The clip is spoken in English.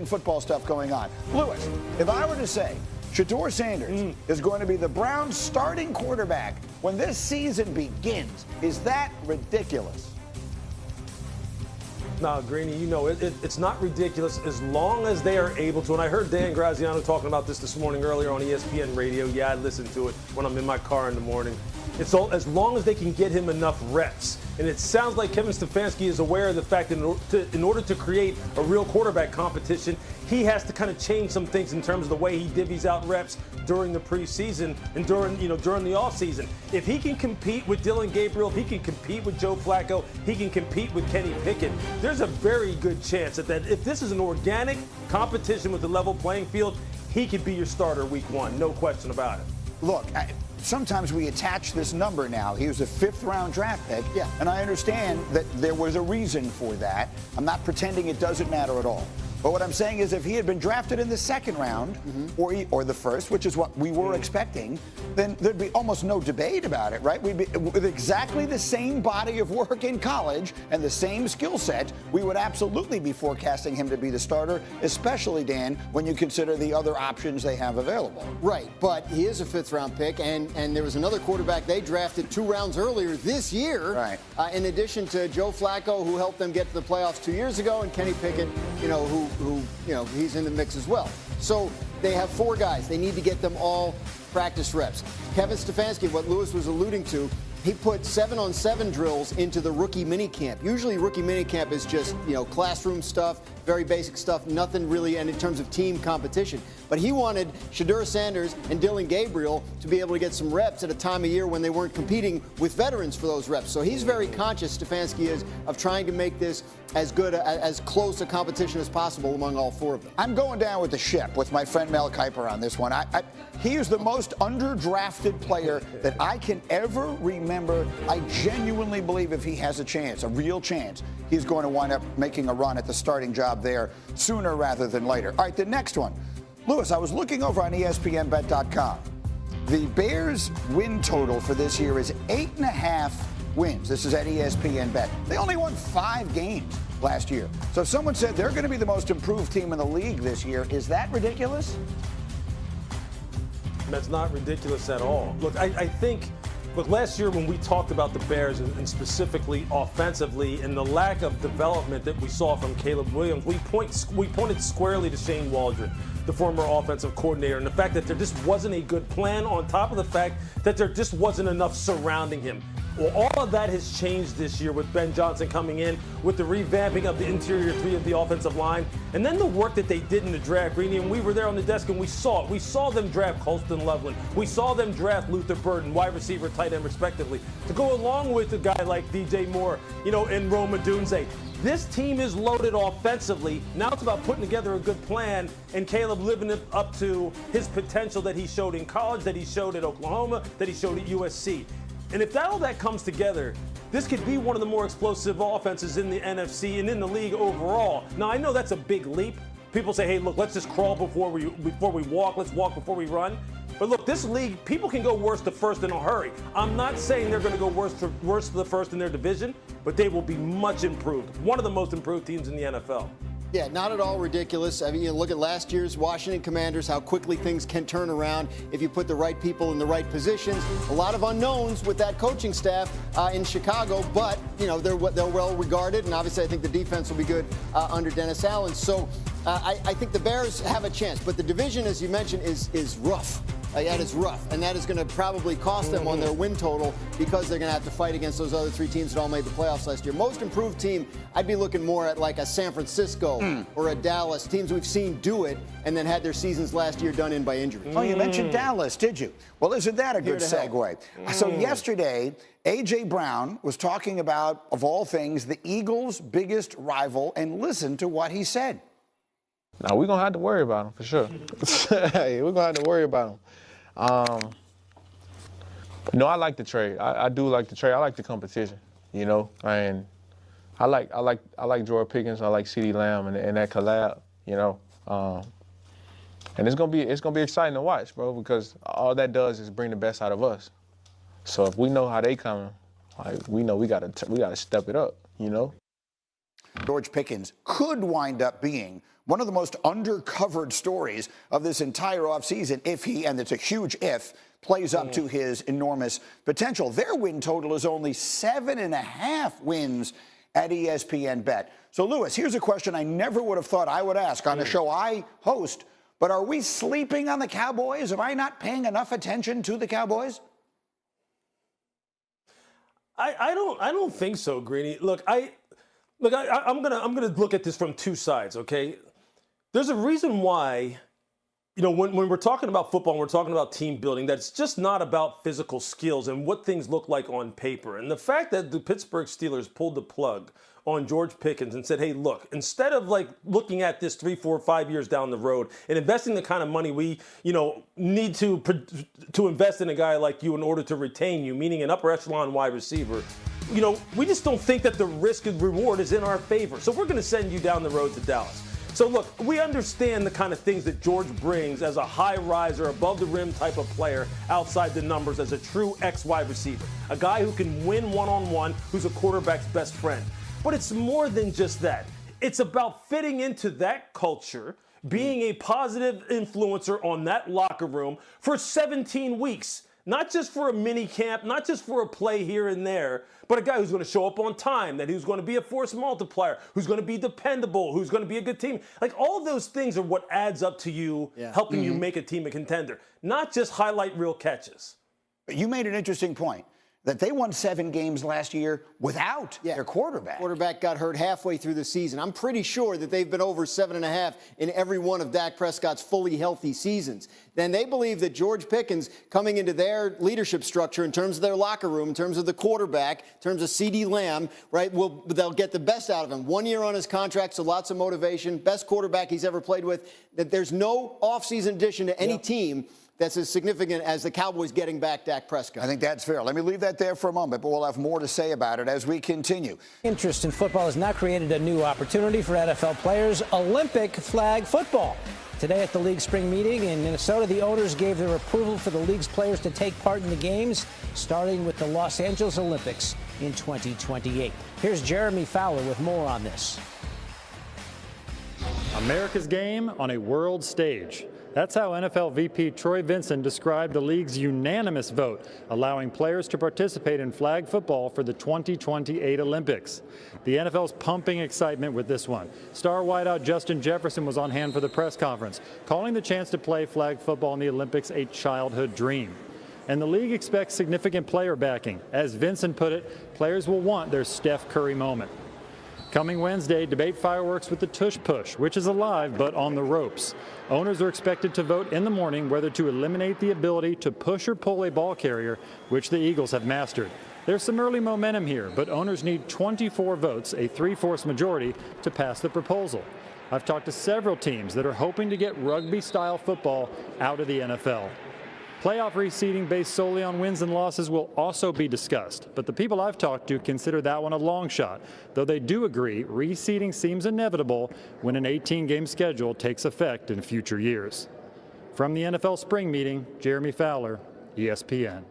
football stuff going on. Lewis, if I were to say Shedeur Sanders is going to be the Browns starting quarterback when this season begins, is that ridiculous? No, Greeny, you know, it's not ridiculous as long as they are able to. And I heard Dan Graziano talking about this morning earlier on ESPN radio. Yeah, I listen to it when I'm in my car in the morning. It's all, as long as they can get him enough reps. And it sounds like Kevin Stefanski is aware of the fact that in order to create a real quarterback competition, he has to kind of change some things in terms of the way he divvies out reps during the preseason and during the offseason. If he can compete with Dillon Gabriel, if he can compete with Joe Flacco, he can compete with Kenny Pickett, there's a very good chance that if this is an organic competition with a level playing field, he could be your starter week one, no question about it. Look, sometimes we attach this number now. He was a fifth-round draft pick, and I understand that there was a reason for that. I'm not pretending it doesn't matter at all. But what I'm saying is if he had been drafted in the second round or the first, which is what we were expecting, then there'd be almost no debate about it, right? We'd be with exactly the same body of work in college and the same skill set, we would absolutely be forecasting him to be the starter, especially, Dan, when you consider the other options they have available. Right, but he is a fifth-round pick, and there was another quarterback they drafted 2 rounds earlier this year, right. In addition to Joe Flacco, who helped them get to the playoffs 2 years ago, and Kenny Pickett, who he's in the mix as well. So they have 4 guys. They need to get them all practice reps. Kevin Stefanski, what Lewis was alluding to, he put 7-on-7 drills into the rookie minicamp. Usually rookie minicamp is just, classroom stuff, very basic stuff, nothing really and in terms of team competition. But he wanted Shedeur Sanders and Dillon Gabriel to be able to get some reps at a time of year when they weren't competing with veterans for those reps. So he's very conscious, Stefanski is, of trying to make this as good, as close a competition as possible among all 4 of them. I'm going down with the ship with my friend Mel Kiper on this one. He is the most underdrafted player that I can ever remember. I genuinely believe if he has a chance, a real chance, he's going to wind up making a run at the starting job there sooner rather than later. All right, the next one. Lewis, I was looking over on ESPNBet.com. The Bears' win total for this year is 8.5 wins. This is at ESPN Bet. They only won 5 games last year. So if someone said they're going to be the most improved team in the league this year, is that ridiculous? That's not ridiculous at all. Look, I think, last year when we talked about the Bears and specifically offensively and the lack of development that we saw from Caleb Williams, we pointed squarely to Shane Waldron, the former offensive coordinator, and the fact that there just wasn't a good plan on top of the fact that there just wasn't enough surrounding him. Well, all of that has changed this year with Ben Johnson coming in, with the revamping of the interior 3 of the offensive line, and then the work that they did in the draft, Greeny, and we were there on the desk and we saw it. We saw them draft Colston Loveland. We saw them draft Luther Burden, wide receiver, tight end, respectively, to go along with a guy like DJ Moore, and Rome Odunze. This team is loaded offensively. Now it's about putting together a good plan and Caleb living up to his potential that he showed in college, that he showed at Oklahoma, that he showed at USC. And if all that comes together, this could be one of the more explosive offenses in the NFC and in the league overall. Now, I know that's a big leap. People say, hey, look, let's just crawl before we walk. Let's walk before we run. But look, this league, people can go worst to first in a hurry. I'm not saying they're going to go worst to the first in their division, but they will be much improved. One of the most improved teams in the NFL. Yeah, not at all ridiculous. I mean, look at last year's Washington Commanders, how quickly things can turn around if you put the right people in the right positions. A lot of unknowns with that coaching staff in Chicago, but, they're well regarded, and obviously I think the defense will be good under Dennis Allen. So I think the Bears have a chance, but the division, as you mentioned, is rough. That is rough, and that is going to probably cost them on their win total because they're going to have to fight against those other 3 teams that all made the playoffs last year. Most improved team, I'd be looking more at like a San Francisco or a Dallas, teams we've seen do it and then had their seasons last year done in by injury. Oh, you mentioned Dallas, did you? Well, isn't that a good segue? So yesterday, A.J. Brown was talking about, of all things, the Eagles' biggest rival, and listen to what he said. Now, we're going to have to worry about him for sure. Hey, we're going to have to worry about him. No, I like the trade. I do like the trade. I like the competition, and I like George Pickens. I like CeeDee Lamb and that collab, and it's gonna be exciting to watch, bro, because all that does is bring the best out of us. So if we know how they coming, we know we gotta step it up, George Pickens could wind up being one of the most undercovered stories of this entire offseason, if he, and it's a huge if, plays up to his enormous potential. Their win total is only 7.5 wins at ESPN Bet. So, Lewis, here's a question I never would have thought I would ask on a show I host, but are we sleeping on the Cowboys? Am I not paying enough attention to the Cowboys? I don't think so, Greeny. Look, I'm gonna look at this from two sides, okay? There's a reason why, you know, when we're talking about football and we're talking about team building, that it's just not about physical skills and what things look like on paper. And the fact that the Pittsburgh Steelers pulled the plug on George Pickens and said, hey, look, instead of like looking at this 3, 4, 5 years down the road and investing the kind of money we, you know, need to invest in a guy like you in order to retain you, meaning an upper echelon wide receiver, you know, we just don't think that the risk and reward is in our favor. So we're going to send you down the road to Dallas. So look, we understand the kind of things that George brings as a high riser, above the rim type of player outside the numbers as a true X wide receiver, a guy who can win one-on-one, who's a quarterback's best friend. But it's more than just that. It's about fitting into that culture, being a positive influencer on that locker room for 17 weeks. Not just for a mini camp, not just for a play here and there, but a guy who's going to show up on time, that who's going to be a force multiplier, who's going to be dependable, who's going to be a good team. Like, all those things are what adds up to you, helping you make a team a contender, not just highlight reel catches. You made an interesting point that they won 7 games last year without their quarterback. Quarterback got hurt halfway through the season. I'm pretty sure that they've been over 7.5 in every one of Dak Prescott's fully healthy seasons. Then they believe that George Pickens, coming into their leadership structure in terms of their locker room, in terms of the quarterback, in terms of CeeDee Lamb, right, they'll get the best out of him. 1 year on his contract, so lots of motivation. Best quarterback he's ever played with. That there's no offseason addition to any team that's as significant as the Cowboys getting back Dak Prescott. I think that's fair. Let me leave that there for a moment, but we'll have more to say about it as we continue. Interest in football has now created a new opportunity for NFL players, Olympic flag football. Today at the league spring meeting in Minnesota, the owners gave their approval for the league's players to take part in the games, starting with the Los Angeles Olympics in 2028. Here's Jeremy Fowler with more on this. America's game on a world stage. That's how NFL VP Troy Vincent described the league's unanimous vote, allowing players to participate in flag football for the 2028 Olympics. The NFL's pumping excitement with this one. Star wideout Justin Jefferson was on hand for the press conference, calling the chance to play flag football in the Olympics a childhood dream. And the league expects significant player backing. As Vincent put it, players will want their Steph Curry moment. Coming Wednesday, debate fireworks with the tush push, which is alive but on the ropes. Owners are expected to vote in the morning whether to eliminate the ability to push or pull a ball carrier, which the Eagles have mastered. There's some early momentum here, but owners need 24 votes, a 3/4 majority, to pass the proposal. I've talked to several teams that are hoping to get rugby-style football out of the NFL. Playoff reseeding based solely on wins and losses will also be discussed, but the people I've talked to consider that one a long shot, though they do agree reseeding seems inevitable when an 18-game schedule takes effect in future years. From the NFL spring meeting, Jeremy Fowler, ESPN.